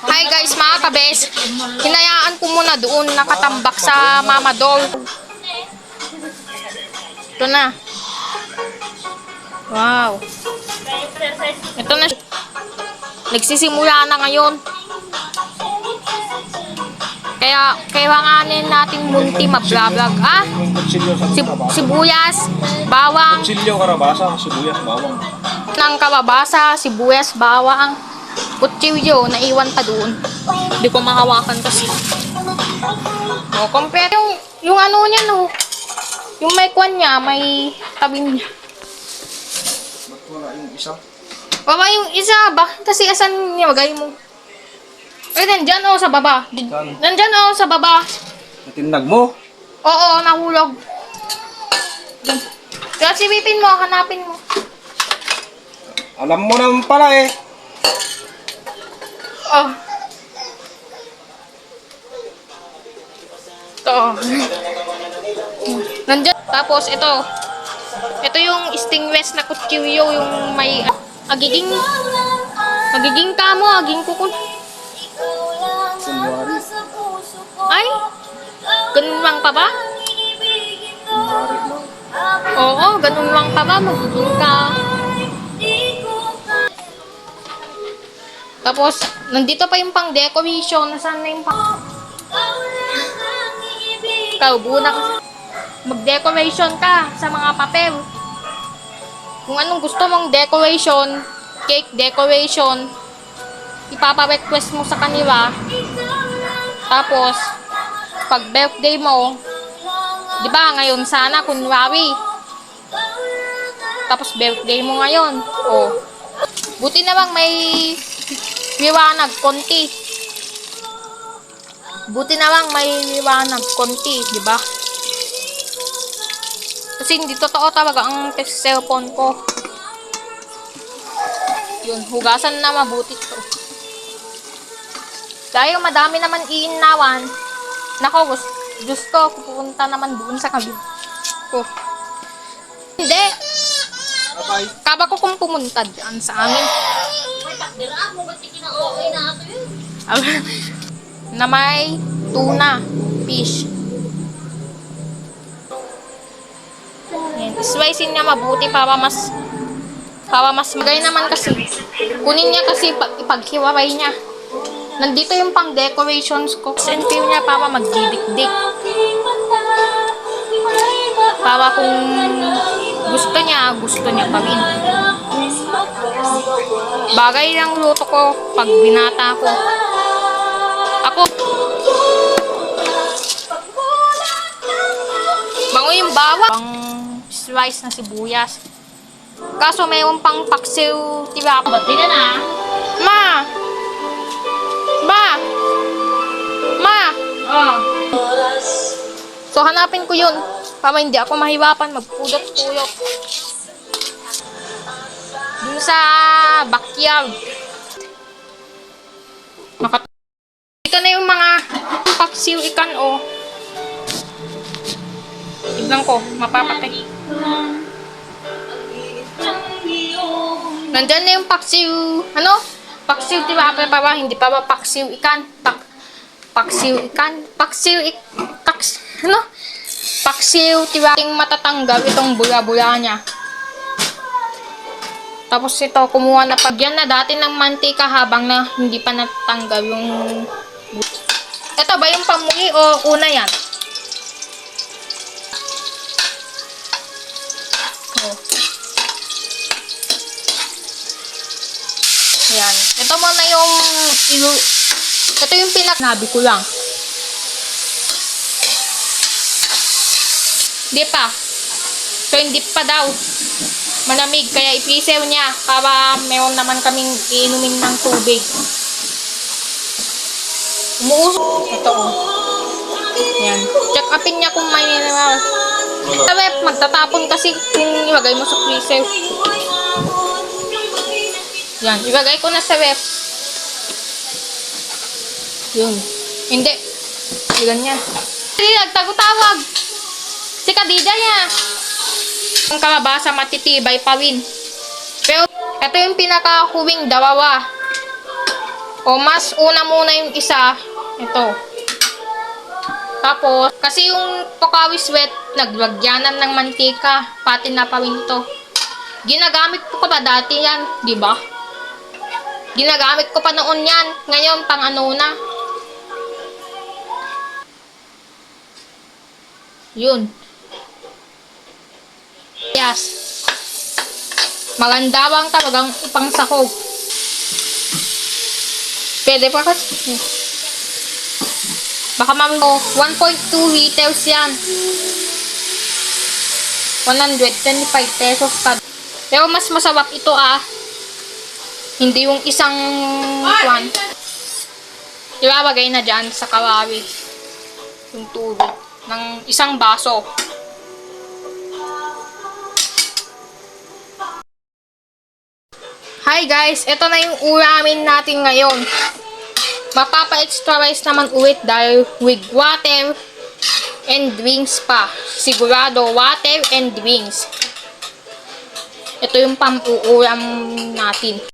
Hi guys mga kabes, hinayaan ko muna doon nakatambak sa Mama Doll. Ito na. Wow. Ito na. Nagsisimula na ngayon. Kaya kailanganin nating munti mag-vlog. Sibuyas, bawang. Kutsilyo, karabasa, sibuyas, bawang. Ng kalabasa, sibuyas, bawang. Kutsilyo, naiwan pa doon. Hindi ko mahawakan kasi. O, compare yung ano niya, no. Yung may kwan niya, may tabi niya. Ba't wala yung isa? Baba yung isa, bakit kasi asan niya magay mo? Ay, nandyan o sa baba. Nandyan o sa baba. Natinag mo? Oo, nahulog. Kaya sipipin mo, hanapin mo. Alam mo naman pala eh. Oh. Ito. Nandyan. Tapos ito. Ito yung extinguished na kutsilyo, yung may agiging kamo, aging kukun. Kunwari. Ay? Ganun lang pa ba? Kunwari lang. Oo, ganun lang pa ba? Magiging ka. Tapos, nandito pa yung pang decoration. Nasaan na yung pang... Kaubo na kasi. Mag-decoration ka sa mga papel. Kung anong gusto mong decoration, cake decoration, ipapa-request mo sa kanila. Tapos, pag birthday mo, di ba ngayon sana, kunwari. Tapos birthday mo ngayon. Oh. Buti na lang may liwanag konti. Buti na lang may liwanag konti, di ba? Kasi hindi totoo talaga ang cellphone ko. Yun, hugasan na mabuti to. Dahil madami naman iinawan. Nako, Diyos ko, pupunta naman doon sa kabila. Oh. Hindi. Abay. Kaba ko kung pumunta dyan sa amin. Na may tuna, fish. Yan. Slicein niya mabuti para mas magay naman kasi. Kunin niya kasi ipaghiwalay niya. Nandito yung pang decorations ko. And feel niya para magdidikdik. Para kung gusto niya pa rin. Bagay lang luto ko pag binata ko. Ako. Bango yung bawang. Pang slice na sibuyas. Kaso mayroon pang paksiw. Diba ako? Ba't din na? Ma! Oh. So, hanapin ko yun. Para hindi ako mahiwapan. Magpudot-puyot. Dun sa backyard. Ito na yung mga paksiw ikan, oh. Tignan ko. Mapapatay. Nandyan na yung paksiw. Ano? Paksiw, diba? Pa, hindi pa ba paksiw ikan? Paksiw ikan. Ano? Paksiw, diba? Yung matatanggal itong bula-bula niya. Tapos ito, kumuha na pagyan na dati ng mantika habang na hindi pa natanggal yung... Ito ba yung pamuli o una yan? Oh. Ayan. Ito muna yung... Ito yung pinaknabi ko lang. Hindi pa. So, hindi pa daw. Malamig. Kaya i-freezer niya para meron naman kaming iinumin ng tubig. Umuusok. Ito. Ayan. Check upin niya kung may mineral. Sa ref, magtatapon kasi kung ilagay mo sa freezer. Yan. Ilagay ko na sa ref. Yun. Hindi. Ganyan. Hindi, nagtagutawag. Si Kadida niya. Ang kalabasa matitibay pa rin. Pero, ito yung pinaka-huwing dawawa. O mas una muna yung isa, ito. Tapos, kasi yung Pokawis Wet, naglagyanan ng mantika, pati na pa rin to. Ginagamit ko pa ba dati yan, di ba? Ginagamit ko pa noon yan, ngayon pang ano na. Yun. Yes. Maganda bang talagang ipang sahog. Pwede pa kasi. Baka mamlo, 1.2 liters yan. 125 pesos pa. Pero mas masarap ito Hindi yung isang kwan. Ilalagay na dyan sa kawali. Yung tubig. Ng isang baso. Hi guys! Ito na yung ulamin natin ngayon. Mapapa-extra rice naman ulit dahil with water and drinks pa. Sigurado, water and drinks. Ito yung pang-uulam natin.